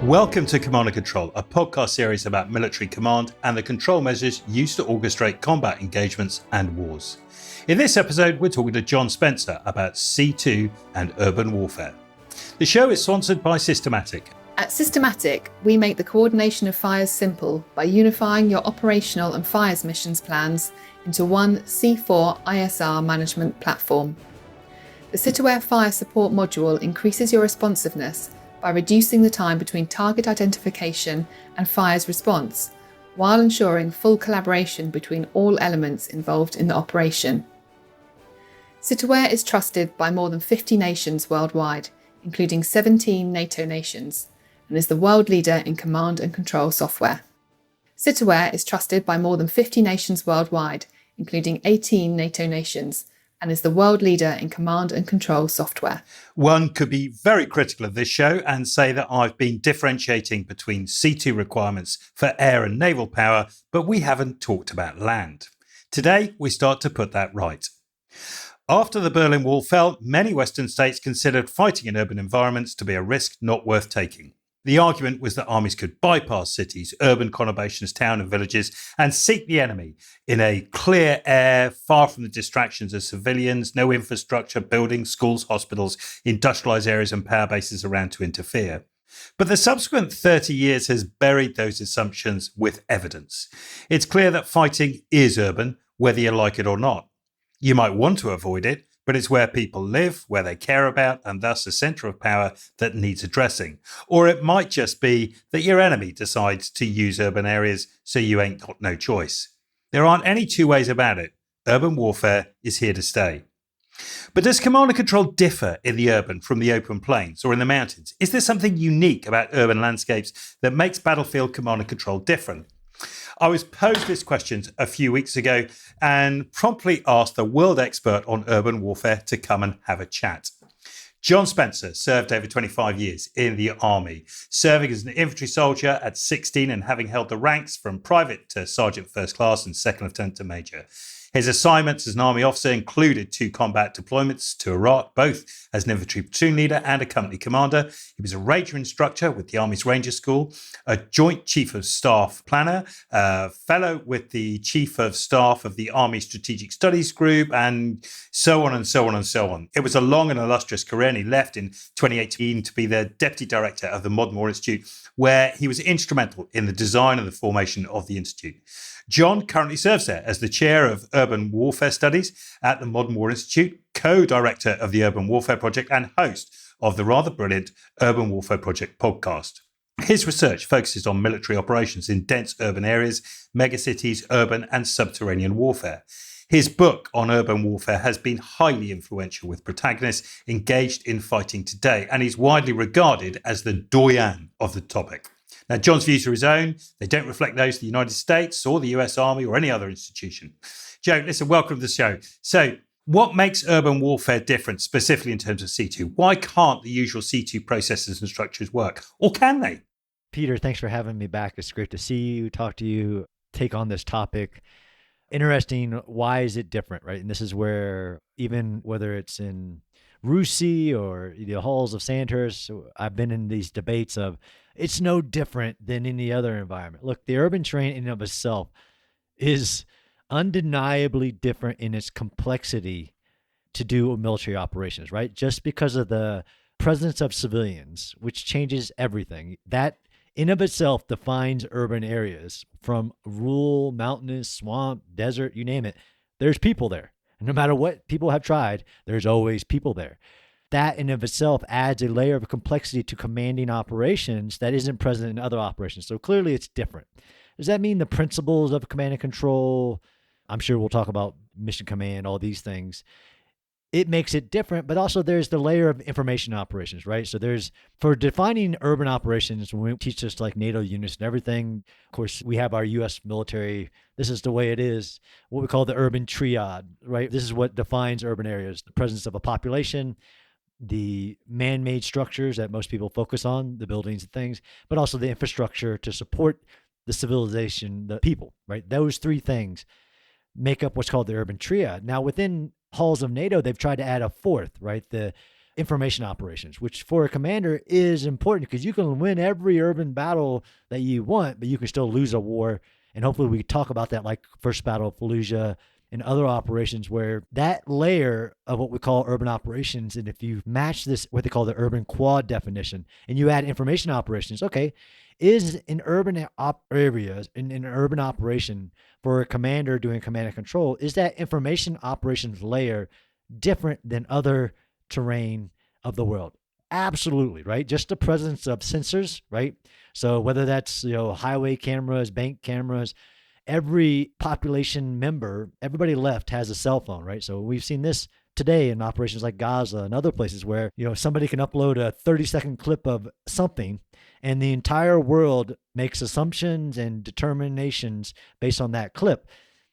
Welcome to Command and Control, a podcast series about military command and the control measures used to orchestrate combat engagements and wars. In this episode, we're talking to John Spencer about C2 and urban warfare. The show is sponsored by Systematic. At Systematic, we make the coordination of fires simple by unifying your operational and fires missions plans into one C4 ISR management platform. The Citaware Fire Support module increases your responsiveness by reducing the time between target identification and fire's response, while ensuring full collaboration between all elements involved in the operation. Citaware is trusted by more than 50 nations worldwide, including 17 NATO nations, and is the world leader in command and control software. Citaware is trusted by more than 50 nations worldwide, including 18 NATO nations, and is the world leader in command and control software. One could be very critical of this show and say that I've been differentiating between C2 requirements for air and naval power, but we haven't talked about land. Today, we start to put that right. After the Berlin Wall fell, many Western states considered fighting in urban environments to be a risk not worth taking. The argument was that armies could bypass cities, urban conurbations, towns and villages, and seek the enemy in a clear air, far from the distractions of civilians, no infrastructure, buildings, schools, hospitals, industrialised areas and power bases around to interfere. But the subsequent 30 years has buried those assumptions with evidence. It's clear that fighting is urban, whether you like it or not. You might want to avoid it, but it's where people live, where they care about, and thus a centre of power that needs addressing. Or it might just be that your enemy decides to use urban areas, so you ain't got no choice. There aren't any two ways about it. Urban warfare is here to stay. But does command and control differ in the urban from the open plains or in the mountains? Is there something unique about urban landscapes that makes battlefield command and control different? I was posed this question a few weeks ago and promptly asked a world expert on urban warfare to come and have a chat. John Spencer served over 25 years in the army, serving as an infantry soldier at 16 and having held the ranks from private to sergeant first class and second lieutenant to major. His assignments as an army officer included 2 combat deployments to Iraq, both as an infantry platoon leader and a company commander. He was a Ranger instructor with the Army's Ranger School, a Joint Chief of Staff planner, a fellow with the Chief of Staff of the Army Strategic Studies Group, and so on and so on and so on. It was a long and illustrious career, and he left in 2018 to be the Deputy Director of the Modern War Institute, where he was instrumental in the design and the formation of the Institute. John currently serves there as the Chair of Urban Warfare Studies at the Modern War Institute, co-director of the Urban Warfare Project and host of the rather brilliant Urban Warfare Project podcast. His research focuses on military operations in dense urban areas, megacities, urban and subterranean warfare. His book on urban warfare has been highly influential with protagonists engaged in fighting today, and he's widely regarded as the doyen of the topic. Now, John's views are his own. They don't reflect those of the United States or the US Army or any other institution. Joe, listen, welcome to the show. So what makes urban warfare different, specifically in terms of C2? Why can't the usual C2 processes and structures work? Or can they? Peter, thanks for having me back. It's great to see you, talk to you, take on this topic. Interesting. Why is it different, right? And this is where, even whether it's in Russia or the halls of Sandhurst, I've been in these debates of it's no different than any other environment. Look, the urban terrain in and of itself is undeniably different in its complexity to do military operations, right? Just because of the presence of civilians, which changes everything. That in of itself defines urban areas from rural, mountainous, swamp, desert, you name it. There's people there. And no matter what people have tried, there's always people there. That in of itself adds a layer of complexity to commanding operations that isn't present in other operations. So clearly it's different. Does that mean the principles of command and control? I'm sure we'll talk about mission command, all these things. It makes it different, but also there's the layer of information operations, right? So there's, for defining urban operations, when we teach this like NATO units and everything, of course, we have our U.S. military. This is the way it is, what we call the urban triad, right? This is what defines urban areas: the presence of a population, the man-made structures that most people focus on, the buildings and things, but also the infrastructure to support the civilization, the people, right? Those 3 things make up what's called the urban triad. Now, within halls of NATO, they've tried to add a 4th, right? The information operations, which for a commander is important because you can win every urban battle that you want, but you can still lose a war. And hopefully we talk about that, like First Battle of Fallujah and other operations where that layer of what we call urban operations. And if you match this, what they call the urban quad definition, and you add information operations, okay, is in urban areas, in an urban operation for a commander doing command and control, is that information operations layer different than other terrain of the world? Absolutely, right? Just the presence of sensors, right? So whether that's, highway cameras, bank cameras, every population member, everybody left has a cell phone, right? So we've seen this today in operations like Gaza and other places where, somebody can upload a 30-second clip of something and the entire world makes assumptions and determinations based on that clip.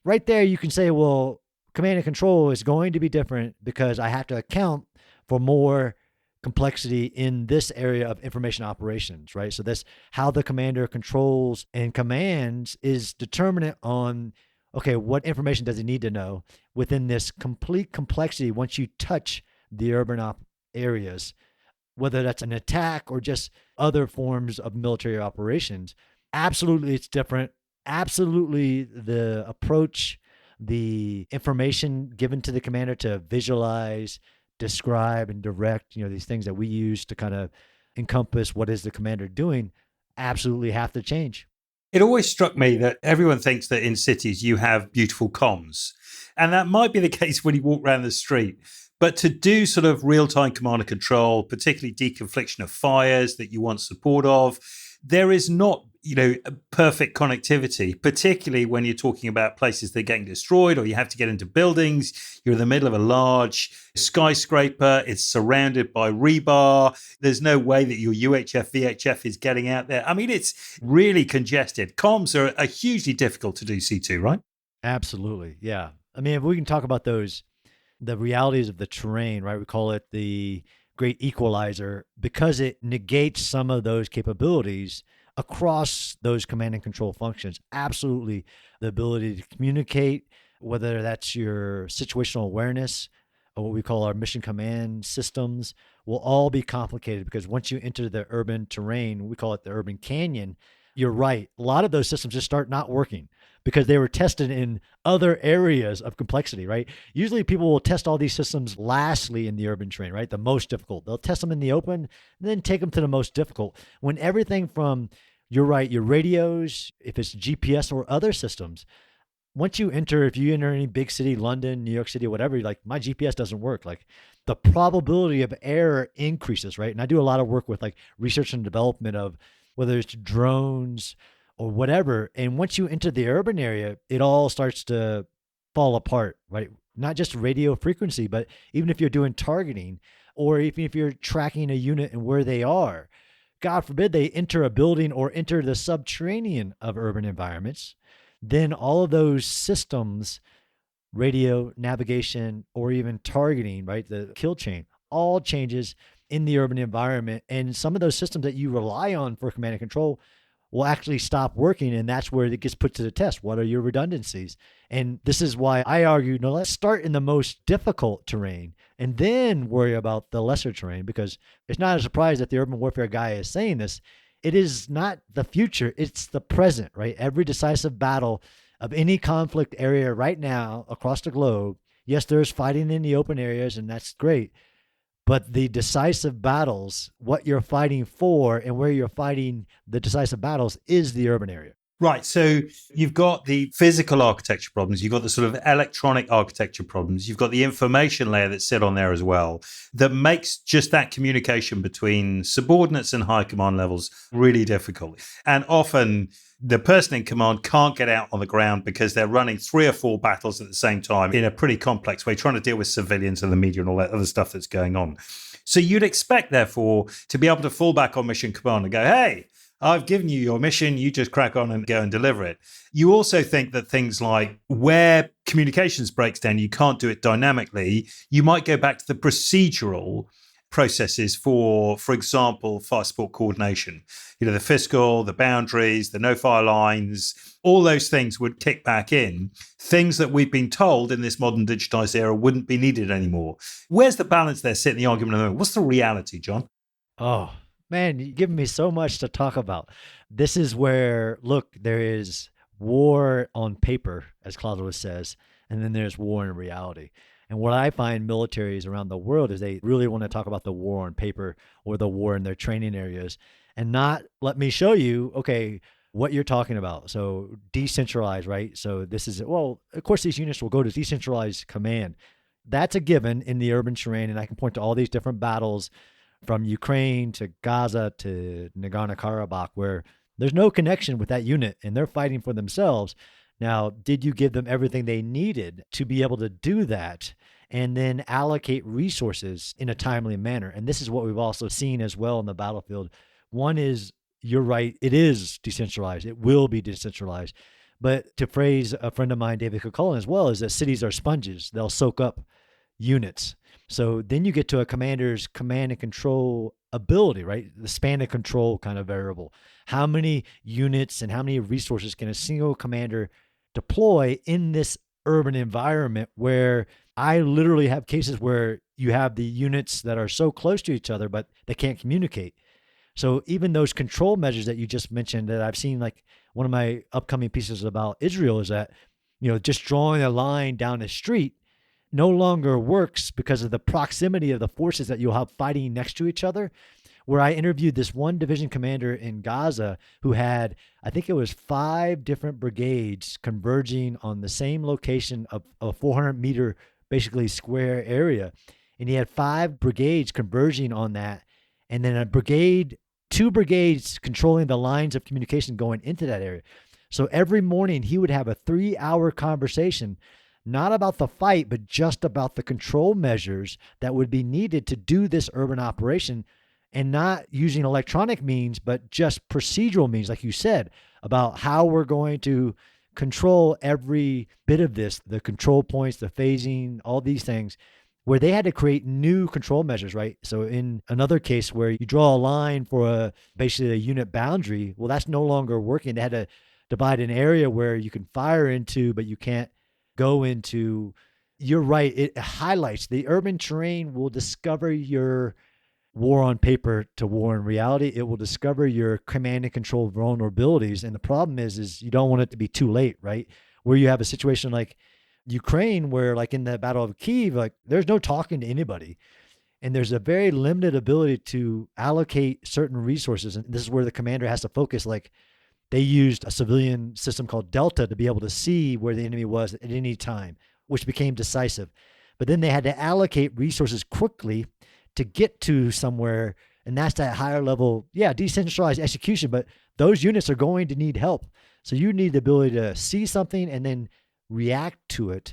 Right there, you can say, well, command and control is going to be different because I have to account for more complexity in this area of information operations, right? So this, how the commander controls and commands is determinant on, okay, what information does he need to know within this complete complexity once you touch the urban areas, whether that's an attack or just other forms of military operations. Absolutely, it's different. Absolutely, the approach, the information given to the commander to visualize, describe, and direct, these things that we use to kind of encompass what is the commander doing, absolutely have to change. It always struck me that everyone thinks that in cities you have beautiful comms. And that might be the case when you walk around the street. But to do sort of real-time command and control, particularly deconfliction of fires that you want support of, there is not, perfect connectivity, particularly when you're talking about places that are getting destroyed or you have to get into buildings. You're in the middle of a large skyscraper. It's surrounded by rebar. There's no way that your UHF, VHF is getting out there. I mean, it's really congested. Comms are hugely difficult to do C2, right? Absolutely. Yeah. I mean, if we can talk about the realities of the terrain, right? We call it the great equalizer because it negates some of those capabilities across those command and control functions. Absolutely. The ability to communicate, whether that's your situational awareness or what we call our mission command systems, will all be complicated because once you enter the urban terrain, we call it the urban canyon, you're right. A lot of those systems just start not working because they were tested in other areas of complexity, right? Usually people will test all these systems lastly in the urban terrain, right? The most difficult. They'll test them in the open and then take them to the most difficult. When everything from, you're right, your radios, if it's GPS or other systems, once you enter, if you enter any big city, London, New York City, whatever, you're like, my GPS doesn't work. Like the probability of error increases, right? And I do a lot of work with like research and development of whether it's drones or whatever. And once you enter the urban area, it all starts to fall apart, right? Not just radio frequency, but even if you're doing targeting or even if you're tracking a unit and where they are, God forbid they enter a building or enter the subterranean of urban environments, then all of those systems, radio, navigation, or even targeting, right? The kill chain, all changes in the urban environment. And some of those systems that you rely on for command and control will actually stop working. And that's where it gets put to the test. What are your redundancies? And this is why I argue, no, let's start in the most difficult terrain and then worry about the lesser terrain, because it's not a surprise that the urban warfare guy is saying this. It is not the future. It's the present, right? Every decisive battle of any conflict area right now across the globe, yes, there's fighting in the open areas, and that's great. But the decisive battles, what you're fighting for and where you're fighting the decisive battles is the urban area. Right. So you've got the physical architecture problems. You've got the sort of electronic architecture problems. You've got the information layer that's sit on there as well that makes just that communication between subordinates and high command levels really difficult. And often the person in command can't get out on the ground because they're running 3 or 4 battles at the same time in a pretty complex way, trying to deal with civilians and the media and all that other stuff that's going on. So you'd expect, therefore, to be able to fall back on mission command and go, hey, I've given you your mission, you just crack on and go and deliver it. You also think that things like where communications breaks down, you can't do it dynamically. You might go back to the procedural processes for example, fire support coordination. The fiscal, the boundaries, the no-fire lines, all those things would kick back in. Things that we've been told in this modern digitized era wouldn't be needed anymore. Where's the balance there sitting in the argument at the moment? What's the reality, John? Oh, man, you're giving me so much to talk about. This is where, look, there is war on paper, as Clausewitz says, and then there's war in reality. And what I find militaries around the world is they really want to talk about the war on paper or the war in their training areas and not let me show you, okay, what you're talking about. So decentralized, right? So this is, well, of course, these units will go to decentralized command. That's a given in the urban terrain. And I can point to all these different battles from Ukraine to Gaza to Nagorno-Karabakh, where there's no connection with that unit and they're fighting for themselves. Now, did you give them everything they needed to be able to do that and then allocate resources in a timely manner? And this is what we've also seen as well in the battlefield. One is, you're right, it is decentralized. It will be decentralized. But to phrase a friend of mine, David Kukulin, as well, is that cities are sponges. They'll soak up units. So then you get to a commander's command and control ability, right? The span of control kind of variable. How many units and how many resources can a single commander deploy in this urban environment where I literally have cases where you have the units that are so close to each other, but they can't communicate. So even those control measures that you just mentioned that I've seen, like one of my upcoming pieces about Israel is that, just drawing a line down the street no longer works because of the proximity of the forces that you'll have fighting next to each other. Where I interviewed this one division commander in Gaza who had, I think it was 5 different brigades converging on the same location of a 400-meter, basically square area. And he had 5 brigades converging on that. And then 2 brigades controlling the lines of communication going into that area. So every morning he would have a 3-hour conversation, not about the fight, but just about the control measures that would be needed to do this urban operation, and not using electronic means, but just procedural means, like you said, about how we're going to control every bit of this, the control points, the phasing, all these things, where they had to create new control measures, right? So in another case where you draw a line for basically a unit boundary, well, that's no longer working. They had to divide an area where you can fire into, but you can't go into. You're right. It highlights the urban terrain will discover your war on paper to war in reality. It will discover your command and control vulnerabilities. And the problem is you don't want it to be too late, right? Where you have a situation like Ukraine, where like in the Battle of Kyiv, like there's no talking to anybody. And there's a very limited ability to allocate certain resources. And this is where the commander has to focus. Like they used a civilian system called Delta to be able to see where the enemy was at any time, which became decisive. But then they had to allocate resources quickly to get to somewhere. And that's that higher level, decentralized execution. But those units are going to need help. So you need the ability to see something and then react to it.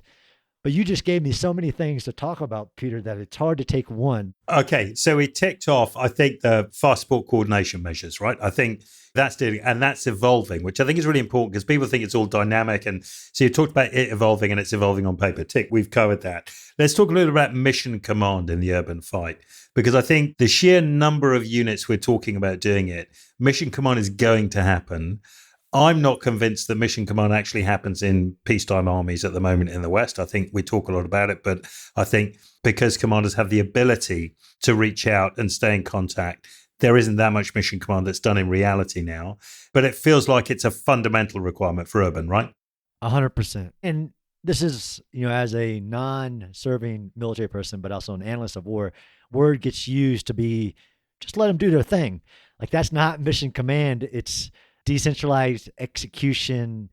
But you just gave me so many things to talk about, Peter, that it's hard to take one. Okay, so we ticked off, I think, the fire support coordination measures, right? I think that's doing, and that's evolving, which I think is really important because people think it's all dynamic. And so you talked about it evolving and it's evolving on paper. Tick, we've covered that. Let's talk a little about mission command in the urban fight, because I think the sheer number of units we're talking about doing it, mission command is going to happen. I'm not convinced that mission command actually happens in peacetime armies at the moment in the West. I think we talk a lot about it, but I think because commanders have the ability to reach out and stay in contact, there isn't that much mission command that's done in reality now. But it feels like it's a fundamental requirement for urban, right? 100%. And this is, as a non-serving military person, but also an analyst of war, word gets used to be just let them do their thing. Like that's not mission command. It's decentralized execution.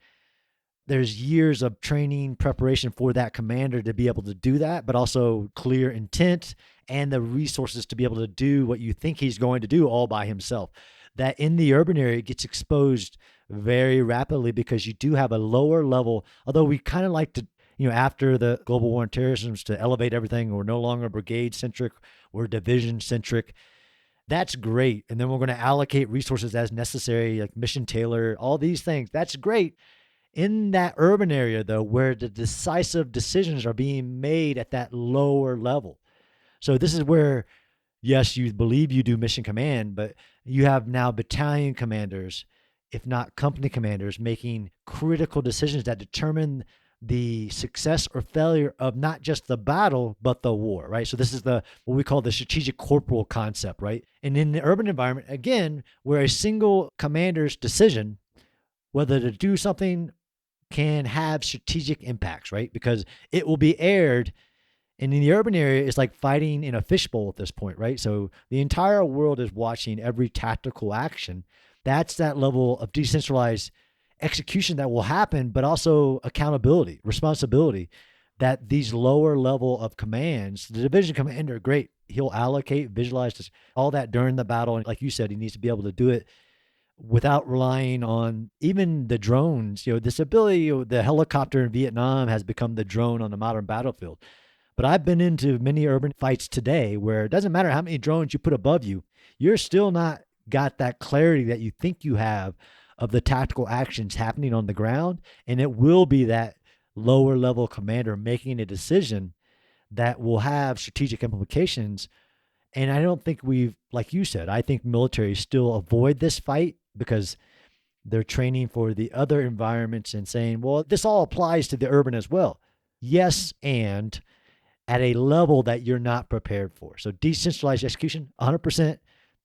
There's years of training, preparation for that commander to be able to do that, but also clear intent and the resources to be able to do what you think he's going to do all by himself. That in the urban area gets exposed very rapidly because you do have a lower level, although we kind of like to, after the global war on terrorism, to elevate everything. We're no longer brigade centric, we're division centric. That's great. And then we're going to allocate resources as necessary, like mission tailor, all these things. That's great. In that urban area, though, where the decisive decisions are being made at that lower level. So this is where, yes, you believe you do mission command, but you have now battalion commanders if not company commanders, making critical decisions that determine the success or failure of not just the battle, but the war, right? So this is what we call the strategic corporal concept, right? And in the urban environment, again, where a single commander's decision, whether to do something, can have strategic impacts, right? Because it will be aired. And in the urban area, it's like fighting in a fishbowl at this point, right? So the entire world is watching every tactical action. That's that level of decentralized execution that will happen, but also accountability, responsibility, that these lower level of commands, the division commander, great, he'll allocate, visualize this, all that during the battle. And like you said, he needs to be able to do it without relying on even the drones. This ability, the helicopter in Vietnam has become the drone on the modern battlefield. But I've been into many urban fights today where it doesn't matter how many drones you put above you, you're still not got that clarity that you think you have of the tactical actions happening on the ground. And it will be that lower level commander making a decision that will have strategic implications. And I don't think like you said, I think militaries still avoid this fight because they're training for the other environments and saying, well, this all applies to the urban as well. Yes, and at a level that you're not prepared for. So decentralized execution, 100%.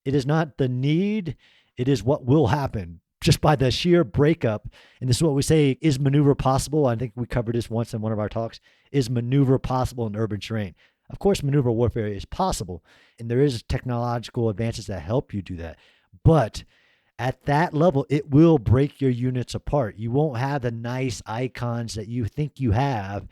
It is not the need. It is what will happen just by the sheer breakup. And this is what we say, is maneuver possible? I think we covered this once in one of our talks. Is maneuver possible in urban terrain? Of course, maneuver warfare is possible. And there is technological advances that help you do that. But at that level, it will break your units apart. You won't have the nice icons that you think you have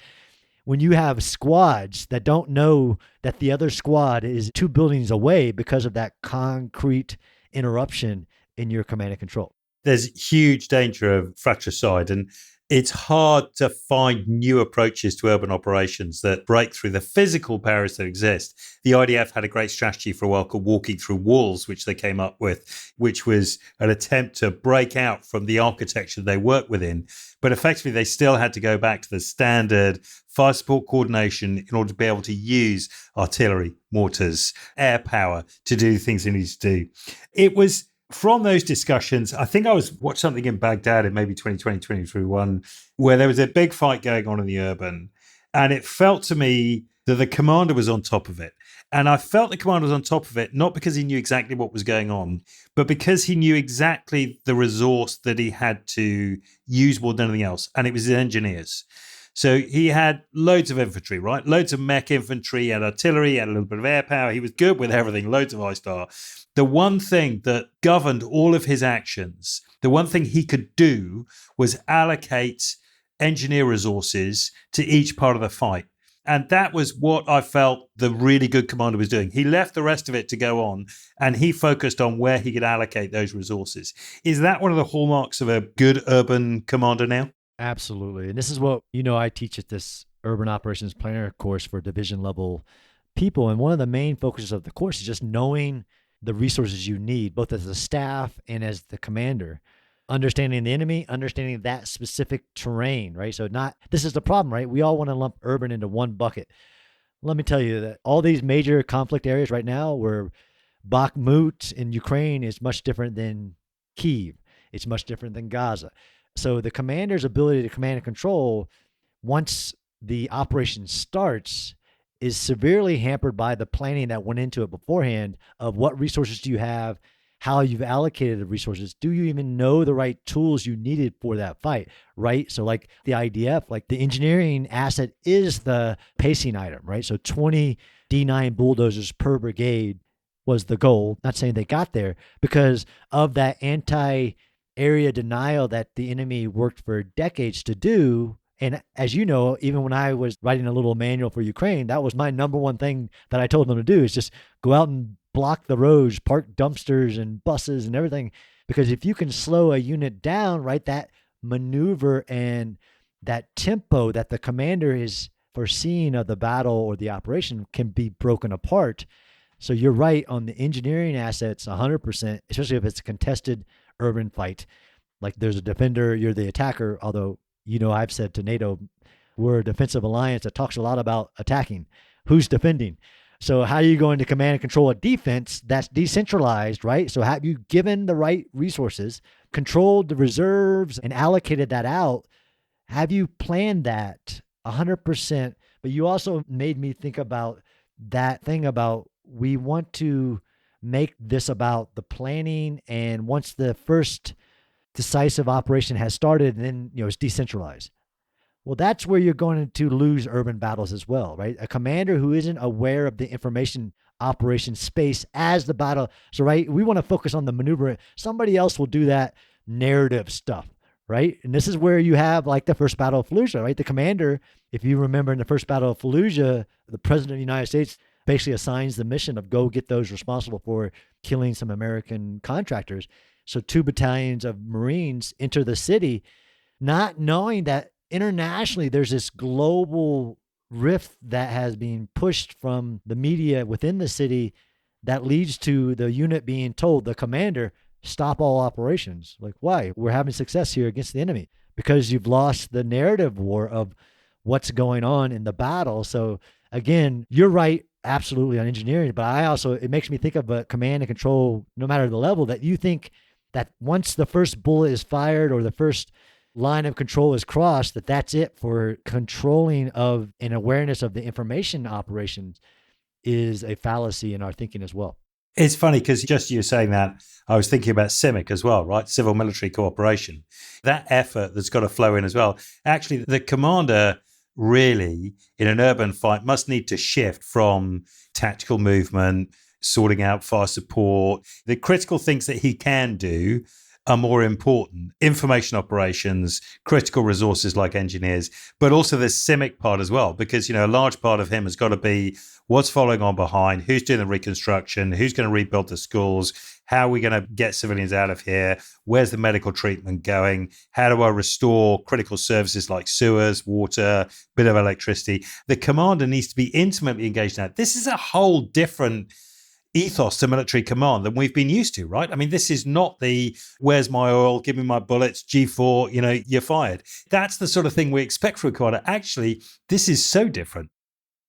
when you have squads that don't know that the other squad is 2 buildings away because of that concrete interruption in your command and control. There's huge danger of fratricide, and it's hard to find new approaches to urban operations that break through the physical barriers that exist. The IDF had a great strategy for a while called walking through walls, which they came up with, which was an attempt to break out from the architecture they work within. But effectively, they still had to go back to the standard fire support coordination in order to be able to use artillery, mortars, air power to do things they needed to do. It was from those discussions, I think I watched something in Baghdad in maybe 2020, 2021, where there was a big fight going on in the urban. And it felt to me that the commander was on top of it. And I felt the commander was on top of it, not because he knew exactly what was going on, but because he knew exactly the resource that he had to use more than anything else. And it was his engineers. So he had loads of infantry, right? Loads of mech infantry, he had artillery, he had a little bit of air power. He was good with everything, loads of I-Star. The one thing that governed all of his actions, the one thing he could do was allocate engineer resources to each part of the fight. And that was what I felt the really good commander was doing. He left the rest of it to go on, and he focused on where he could allocate those resources. Is that one of the hallmarks of a good urban commander now? Absolutely. And this is what, I teach at this urban operations planner course for division level people. And one of the main focuses of the course is just knowing the resources you need, both as a staff and as the commander, understanding the enemy, understanding that specific terrain, right? So this is the problem, right? We all want to lump urban into one bucket. Let me tell you that all these major conflict areas right now, where Bakhmut in Ukraine is much different than Kyiv. It's much different than Gaza. So the commander's ability to command and control, once the operation starts, is severely hampered by the planning that went into it beforehand of what resources do you have, how you've allocated the resources. Do you even know the right tools you needed for that fight, right? So like the IDF, like the engineering asset is the pacing item, right? So 20 D9 bulldozers per brigade was the goal. Not saying they got there because of that anti-area denial that the enemy worked for decades to do. And as you know, even when I was writing a little manual for Ukraine, that was my number one thing that I told them to do, is just go out and block the roads, park dumpsters and buses and everything. Because if you can slow a unit down, right, that maneuver and that tempo that the commander is foreseeing of the battle or the operation can be broken apart. So you're right on the engineering assets, 100%, especially if it's a contested urban fight. Like there's a defender, you're the attacker, although I've said to NATO, we're a defensive alliance that talks a lot about attacking. Who's defending? So how are you going to command and control a defense that's decentralized, right? So have you given the right resources controlled the reserves and allocated that out, have you planned that 100%? But you also made me think about that thing about we want to make this about the planning, and once the first decisive operation has started, then it's decentralized. Well, that's where you're going to lose urban battles as well, right? A commander who isn't aware of the information operation space as the battle. So, right, we want to focus on the maneuver. Somebody else will do that narrative stuff, right? And this is where you have like the first Battle of Fallujah, right? The commander, if you remember in the first Battle of Fallujah, the president of the United States basically assigns the mission of go get those responsible for killing some American contractors. So 2 battalions of Marines enter the city, not knowing that internationally there's this global rift that has been pushed from the media within the city that leads to the unit being told, the commander, stop all operations. Like, why? We're having success here against the enemy. Because you've lost the narrative war of what's going on in the battle. So again, you're right, absolutely, on engineering, but it makes me think of a command and control, no matter the level, that you think that once the first bullet is fired or the first line of control is crossed, that's it for controlling of an awareness of the information operations is a fallacy in our thinking as well. It's funny because just you saying that, I was thinking about CIMIC as well, right? Civil military cooperation. That effort that's got to flow in as well. Actually, the commander really in an urban fight must need to shift from tactical movement, sorting out fire support. The critical things that he can do are more important. Information operations, critical resources like engineers, but also the CIMIC part as well, because, a large part of him has got to be what's following on behind, who's doing the reconstruction, who's going to rebuild the schools, how are we going to get civilians out of here, where's the medical treatment going, how do I restore critical services like sewers, water, bit of electricity. The commander needs to be intimately engaged in that. This is a whole different ethos to military command than we've been used to, right? I mean, this is not the where's my oil, give me my bullets, G4, you're fired. That's the sort of thing we expect from a commander. Actually, this is so different.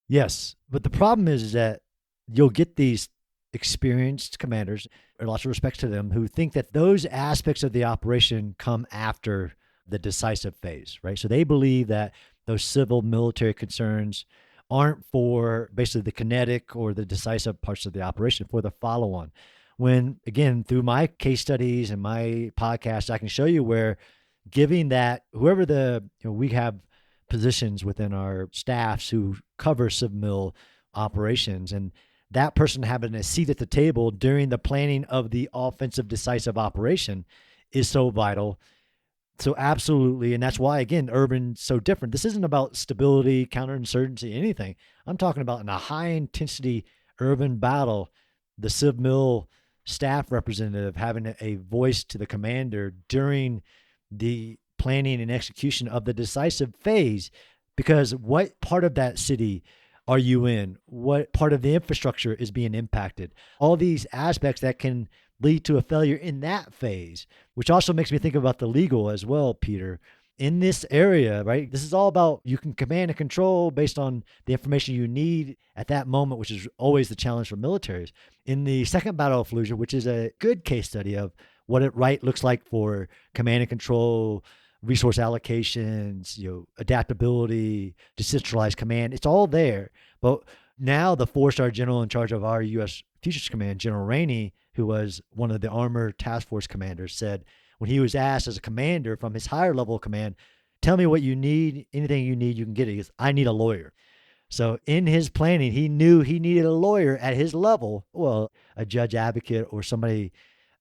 Yes, but the problem is that you'll get these experienced commanders, or lots of respects to them, who think that those aspects of the operation come after the decisive phase, right? So they believe that those civil military concerns aren't for basically the kinetic or the decisive parts of the operation, for the follow-on. When, again, through my case studies and my podcast, I can show you where giving that, whoever we have positions within our staffs who cover civil operations, and that person having a seat at the table during the planning of the offensive decisive operation is so vital. So absolutely. And that's why, again, urban's so different. This isn't about stability, counterinsurgency, anything. I'm talking about in a high intensity urban battle, the civil staff representative having a voice to the commander during the planning and execution of the decisive phase. Because what part of that city are you in? What part of the infrastructure is being impacted? All these aspects that can lead to a failure in that phase, which also makes me think about the legal as well, Peter. In this area, right, this is all about you can command and control based on the information you need at that moment, which is always the challenge for militaries. In the second Battle of Fallujah, which is a good case study of what it looks like for command and control, resource allocations, adaptability, decentralized command, it's all there. But now the 4-star general in charge of our U.S. Futures Command, General Rainey, who was one of the Armor Task Force commanders, said when he was asked as a commander from his higher level of command, tell me what you need, anything you need, you can get it. He goes, I need a lawyer. So in his planning, he knew he needed a lawyer at his level, well, a judge advocate or somebody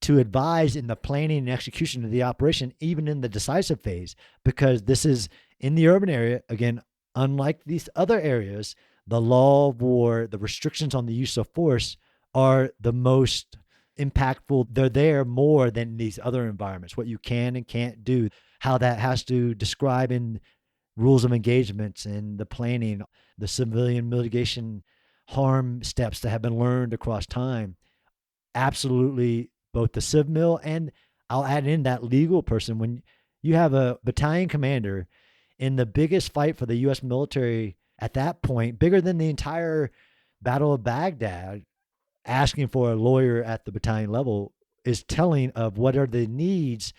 to advise in the planning and execution of the operation, even in the decisive phase, because this is in the urban area. Again, unlike these other areas, the law of war, the restrictions on the use of force are the most impactful. They're there more than these other environments, what you can and can't do, how that has to describe in rules of engagements and the planning, the civilian mitigation harm steps that have been learned across time. Absolutely, both the civ mil and I'll add in that legal person. When you have a battalion commander in the biggest fight for the U.S. military at that point, bigger than the entire Battle of Baghdad, asking for a lawyer at the battalion level, is telling of what are the needs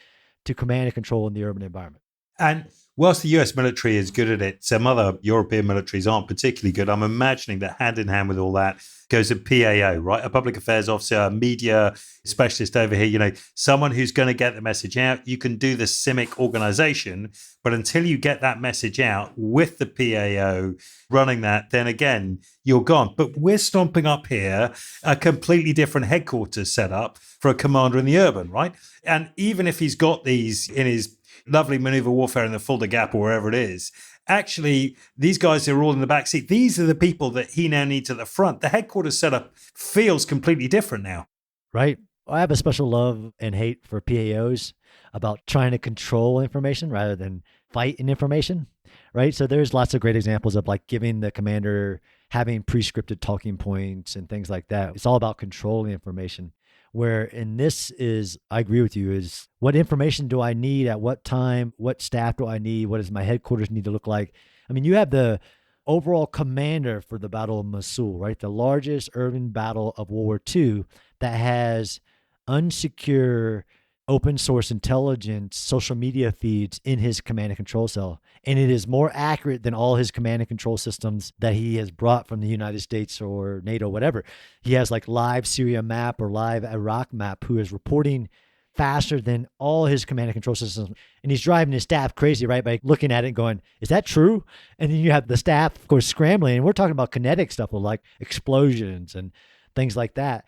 to command and control in the urban environment. And whilst the US military is good at it, some other European militaries aren't particularly good. I'm imagining that hand in hand with all that goes a PAO, right? A public affairs officer, a media specialist over here, someone who's going to get the message out. You can do the CIMIC organization, but until you get that message out with the PAO running that, then again, you're gone. But we're stomping up here a completely different headquarters set up for a commander in the urban, right? And even if he's got these in his lovely maneuver warfare in the Fulda Gap or wherever it is, actually, these guys are all in the back seat. These are the people that he now needs at the front. The headquarters setup feels completely different now. Right. I have a special love and hate for PAOs about trying to control information rather than fight in information, right? So there's lots of great examples of like giving the commander, having pre-scripted talking points and things like that. It's all about controlling information. Where in this is, I agree with you, is what information do I need at what time? What staff do I need? What does my headquarters need to look like? I mean, you have the overall commander for the Battle of Mosul, right? The largest urban battle of World War II that has unsecure open source intelligence, social media feeds in his command and control cell. And it is more accurate than all his command and control systems that he has brought from the United States or NATO, whatever. He has like live Syria map or live Iraq map who is reporting faster than all his command and control systems. And he's driving his staff crazy, right? By looking at it and going, is that true? And then you have the staff, of course, scrambling. And we're talking about kinetic stuff with like explosions and things like that.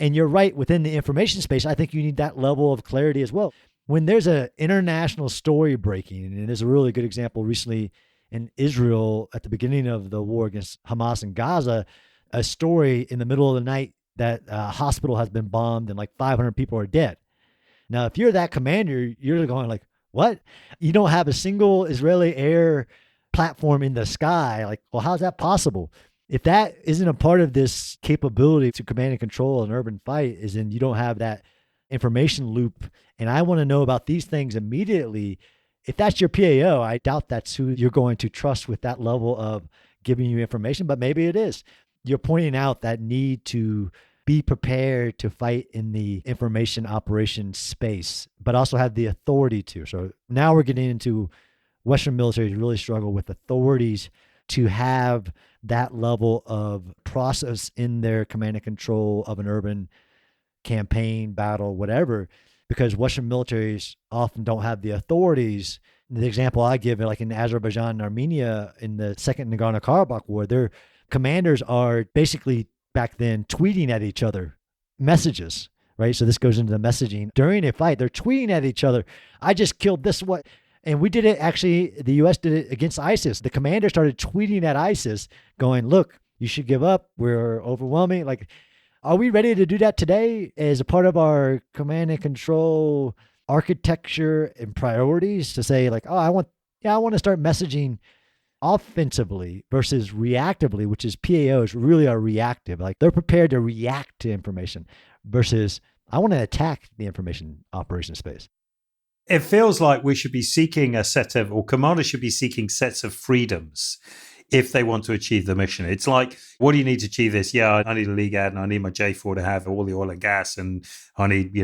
And you're right, within the information space, I think you need that level of clarity as well. When there's an international story breaking, and there's a really good example recently in Israel at the beginning of the war against Hamas in Gaza, a story in the middle of the night that a hospital has been bombed and like 500 people are dead. Now, if you're that commander, you're going like, what? You don't have a single Israeli air platform in the sky. Like, well, how's that possible? If that isn't a part of this capability to command and control an urban fight, is in you don't have that information loop. And I want to know about these things immediately. If that's your PAO, I doubt that's who you're going to trust with that level of giving you information, but maybe it is. You're pointing out that need to be prepared to fight in the information operations space, but also have the authority to. So now we're getting into Western militaries really struggle with authorities to have that level of process in their command and control of an urban campaign, battle, whatever, because Western militaries often don't have the authorities. The example I give, like in Azerbaijan and Armenia in the Second Nagorno-Karabakh War, their commanders are basically back then tweeting at each other messages, right? So this goes into the messaging. During a fight, they're tweeting at each other, I just killed this one. And we did it, actually, the U.S. did it against ISIS. The commander started tweeting at ISIS going, look, you should give up. We're overwhelming. Like, are we ready to do that today as a part of our command and control architecture and priorities to say like, oh, I want to start messaging offensively versus reactively, which is PAOs really are reactive. Like they're prepared to react to information versus I want to attack the information operations space. It feels like we should be seeking or commanders should be seeking sets of freedoms if they want to achieve the mission. It's like, what do you need to achieve this? Yeah, I need a LEGAD and I need my J4 to have all the oil and gas, and I need,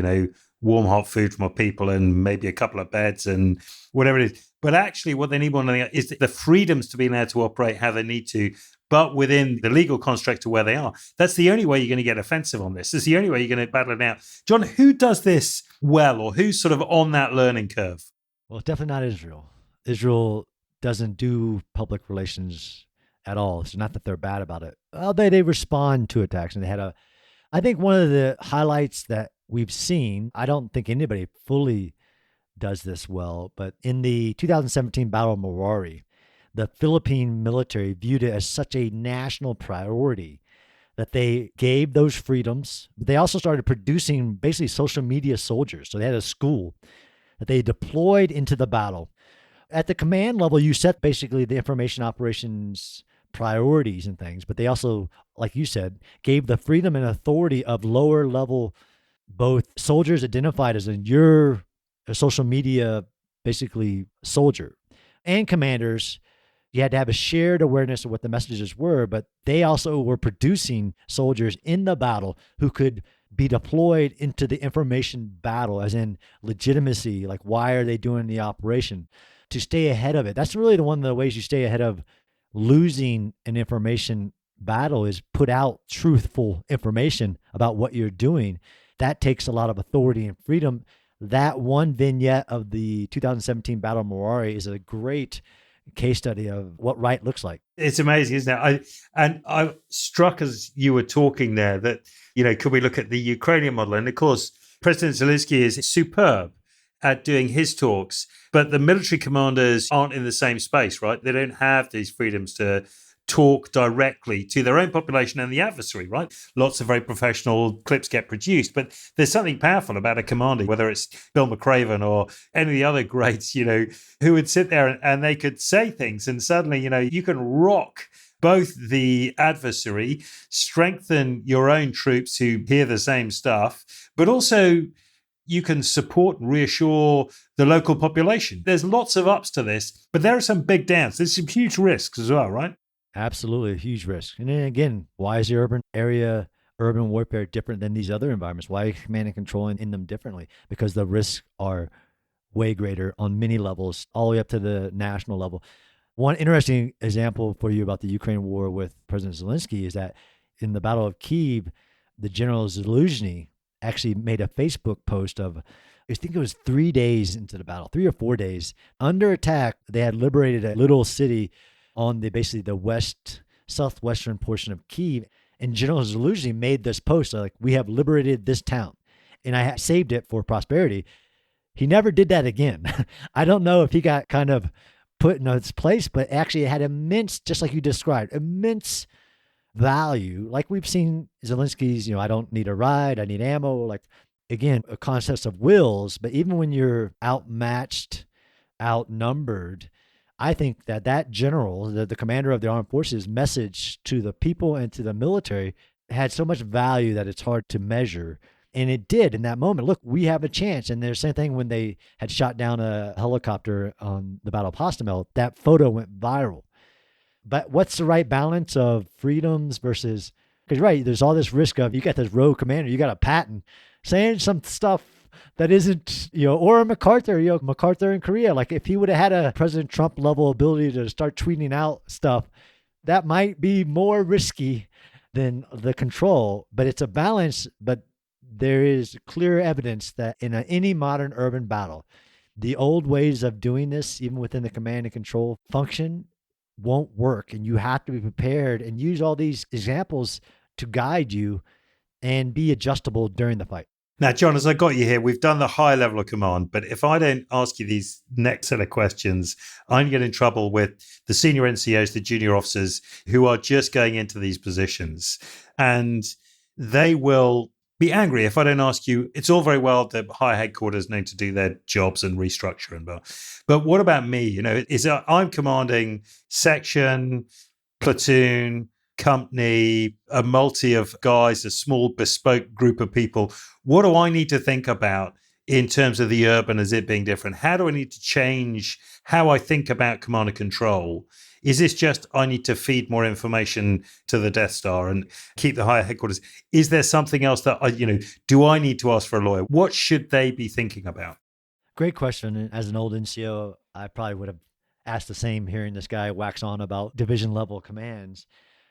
warm, hot food for my people and maybe a couple of beds and whatever it is. But actually what they need more than anything is the freedoms to be able to operate how they need to, but within the legal construct of where they are. That's the only way you're going to get offensive on this. It's the only way you're going to battle it out. John, who does this well, or who's sort of on that learning curve? Well, it's definitely not Israel. Israel doesn't do public relations at all. It's not that they're bad about it. Well, they respond to attacks. And I think one of the highlights that we've seen, I don't think anybody fully does this well, but in the 2017 Battle of Marawi, the Philippine military viewed it as such a national priority that they gave those freedoms. But they also started producing basically social media soldiers. So they had a school that they deployed into the battle. At the command level, you set basically the information operations priorities and things, but they also, like you said, gave the freedom and authority of lower level, both soldiers identified as you're a social media, basically soldier, and commanders. You had to have a shared awareness of what the messages were, but they also were producing soldiers in the battle who could be deployed into the information battle, as in legitimacy, like why are they doing the operation, to stay ahead of it. That's really the one of the ways you stay ahead of losing an information battle, is put out truthful information about what you're doing. That takes a lot of authority and freedom. That one vignette of the 2017 Battle of Marawi is a great case study of what right looks like. It's amazing, isn't it? I struck as you were talking there that, could we look at the Ukrainian model? And of course, President Zelensky is superb at doing his talks, but the military commanders aren't in the same space, right? They don't have these freedoms to talk directly to their own population and the adversary, right? Lots of very professional clips get produced, but there's something powerful about a commander, whether it's Bill McRaven or any of the other greats, who would sit there and they could say things, and suddenly, you can rock both the adversary, strengthen your own troops who hear the same stuff, but also you can support and reassure the local population. There's lots of ups to this, but there are some big downs. There's some huge risks as well, right? Absolutely a huge risk. And then again, why is the urban warfare different than these other environments? Why are command and control in them differently? Because the risks are way greater on many levels, all the way up to the national level. One interesting example for you about the Ukraine war with President Zelensky is that in the Battle of Kyiv, the General Zaluzhny actually made a Facebook post of, I think it was 3 days into the battle, 3 or 4 days, under attack. They had liberated a little city on basically the southwestern portion of Kyiv. And General Zaluzhny made this post like, we have liberated this town. And I saved it for prosperity. He never did that again. I don't know if he got kind of put in its place, but actually it had immense, just like you described, immense value. Like we've seen Zelensky's, I don't need a ride, I need ammo. Like, again, a concept of wills. But even when you're outmatched, outnumbered, I think that general, the commander of the armed forces, message to the people and to the military had so much value that it's hard to measure. And it did in that moment. Look, we have a chance. And there's the same thing when they had shot down a helicopter on the Battle of Hostomel. That photo went viral. But what's the right balance of freedoms versus, because there's all this risk of, you got this rogue commander, you got a Patton saying some stuff that isn't, or MacArthur, MacArthur in Korea. Like if he would have had a President Trump level ability to start tweeting out stuff, that might be more risky than the control. But it's a balance. But there is clear evidence that in any modern urban battle, the old ways of doing this, even within the command and control function, won't work. And you have to be prepared and use all these examples to guide you and be adjustable during the fight. Now, John, as I got you here, we've done the high level of command, but if I don't ask you these next set of questions, I'm getting in trouble with the senior NCOs, the junior officers who are just going into these positions. And they will be angry if I don't ask you. It's all very well the higher headquarters known to do their jobs and restructure and blah. But what about me? I'm commanding section, platoon, company, a multi of guys, a small bespoke group of people. What do I need to think about in terms of the urban as it being different? How do I need to change how I think about command and control? Is this just I need to feed more information to the Death Star and keep the higher headquarters? Is there something else that do I need to ask for a lawyer? What should they be thinking about? Great question. As an old NCO, I probably would have asked the same, hearing this guy wax on about division level commands.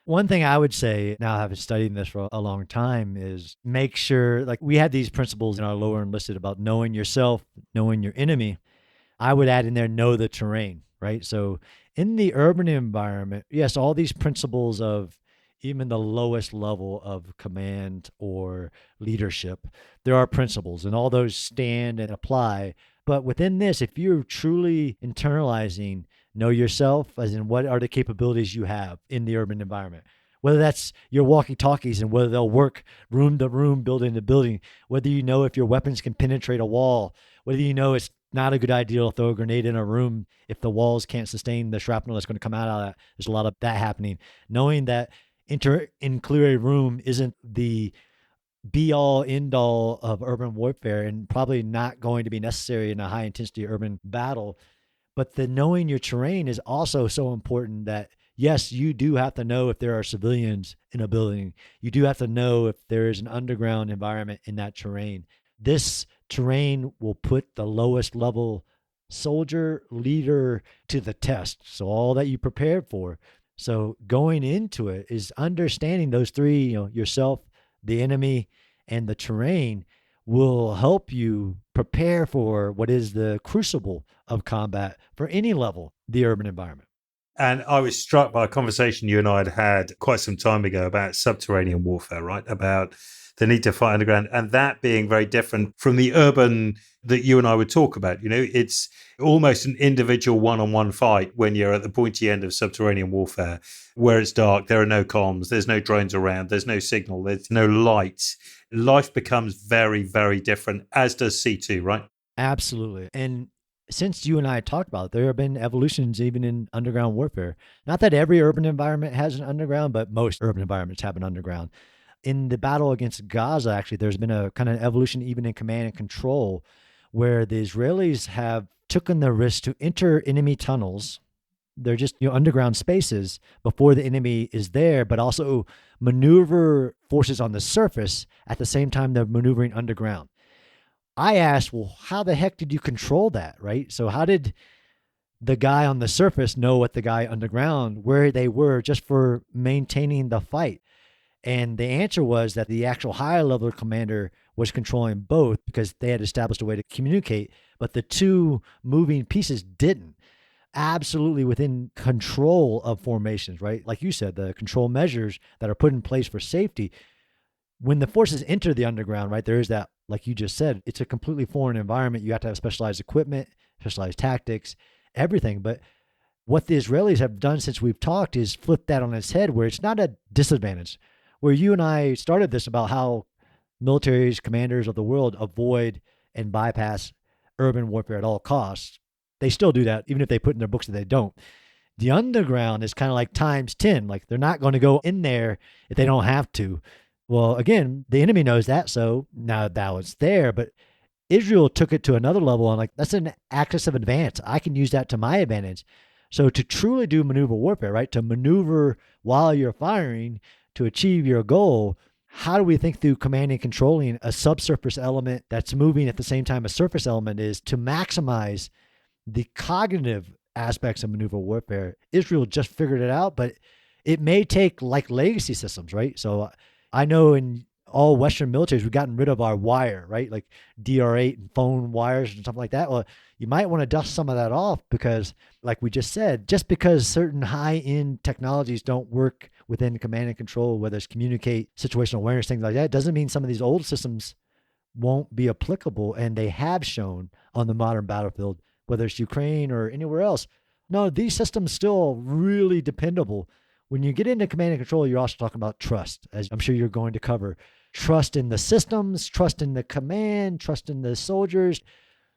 One thing I would say, now having studied this for a long time, is make sure, like we had these principles in our lower enlisted about knowing yourself, knowing your enemy. I would add in there, know the terrain, right? So in the urban environment, yes, all these principles of even the lowest level of command or leadership, there are principles and all those stand and apply. But within this, if you're truly internalizing know yourself, as in what are the capabilities you have in the urban environment, whether that's your walkie-talkies and whether they'll work room to room, building to building, whether you know if your weapons can penetrate a wall, whether you know it's not a good idea to throw a grenade in a room if the walls can't sustain the shrapnel that's going to come out of that. There's a lot of that happening. Knowing that in clear a room isn't the be-all, end-all of urban warfare and probably not going to be necessary in a high-intensity urban battle. But the knowing your terrain is also so important, that yes, you do have to know if there are civilians in a building. You do have to know if there is an underground environment in that terrain. This terrain will put the lowest level soldier leader to the test. So all that you prepared for. So going into it is understanding those three, yourself, the enemy, and the terrain will help you prepare for what is the crucible of combat for any level, the urban environment. And I was struck by a conversation you and I had quite some time ago about subterranean warfare, right? About the need to fight underground, and that being very different from the urban that you and I would talk about. It's almost an individual one-on-one fight when you're at the pointy end of subterranean warfare, where it's dark, there are no comms, there's no drones around, there's no signal, there's no light. Life becomes very, very different, as does C2, right? Absolutely. And since you and I talked about it, there have been evolutions even in underground warfare. Not that every urban environment has an underground, but most urban environments have an underground. In the battle against Gaza, actually, there's been a kind of evolution even in command and control where the Israelis have taken the risk to enter enemy tunnels. They're just underground spaces before the enemy is there, but also maneuver forces on the surface at the same time they're maneuvering underground. I asked, well, how the heck did you control that, right? So how did the guy on the surface know what the guy underground, where they were just for maintaining the fight? And the answer was that the actual higher level commander was controlling both because they had established a way to communicate, but the two moving pieces didn't. Absolutely within control of formations, right? Like you said, the control measures that are put in place for safety. When the forces enter the underground, right, there is that, like you just said, it's a completely foreign environment. You have to have specialized equipment, specialized tactics, everything. But what the Israelis have done since we've talked is flip that on its head, where it's not a disadvantage. Where you and I started this about how militaries, commanders of the world avoid and bypass urban warfare at all costs. They still do that, even if they put in their books that they don't. The underground is kind of like times 10. Like they're not going to go in there if they don't have to. Well, again, the enemy knows that. So now it's there, but Israel took it to another level. And that's an axis of advance. I can use that to my advantage. So to truly do maneuver warfare, right? To maneuver while you're firing, to achieve your goal, how do we think through commanding and controlling a subsurface element that's moving at the same time a surface element is to maximize the cognitive aspects of maneuver warfare? Israel just figured it out, but it may take like legacy systems, right? So I know in all Western militaries, we've gotten rid of our wire, right? Like DR8 and phone wires and stuff like that. Well, you might want to dust some of that off because, like we just said, just because certain high-end technologies don't work within command and control, whether it's communicate, situational awareness, things like that, doesn't mean some of these old systems won't be applicable. And they have shown on the modern battlefield, whether it's Ukraine or anywhere else. No, these systems still really dependable. When you get into command and control, you're also talking about trust, as I'm sure you're going to cover. Trust in the systems, trust in the command, trust in the soldiers.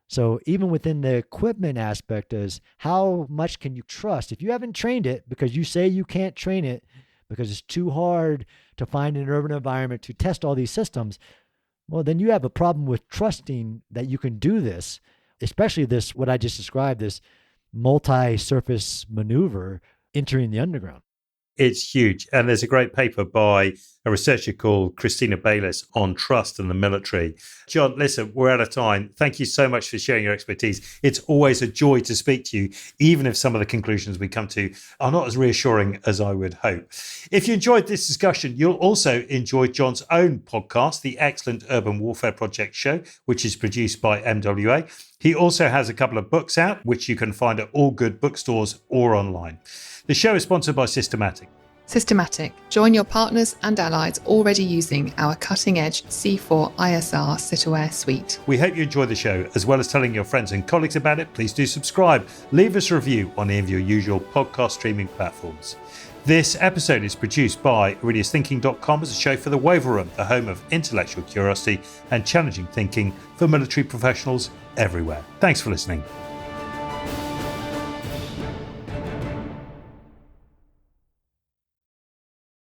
So even within the equipment aspect is how much can you trust? If you haven't trained it because you say you can't train it because it's too hard to find an urban environment to test all these systems, well, then you have a problem with trusting that you can do this, especially this, what I just described, this multi-surface maneuver entering the underground. It's huge. And there's a great paper by a researcher called Christina Bayliss on trust in the military. John, listen, we're out of time. Thank you so much for sharing your expertise. It's always a joy to speak to you, even if some of the conclusions we come to are not as reassuring as I would hope. If you enjoyed this discussion, you'll also enjoy John's own podcast, the Excellent Urban Warfare Project Show, which is produced by MWA. He also has a couple of books out, which you can find at all good bookstores or online. The show is sponsored by Systematic. Systematic. Join your partners and allies already using our cutting-edge C4 ISR Citaware suite. We hope you enjoy the show. As well as telling your friends and colleagues about it, please do subscribe. Leave us a review on any of your usual podcast streaming platforms. This episode is produced by IreliusThinking.com as a show for the Waiver Room, the home of intellectual curiosity and challenging thinking for military professionals everywhere. Thanks for listening.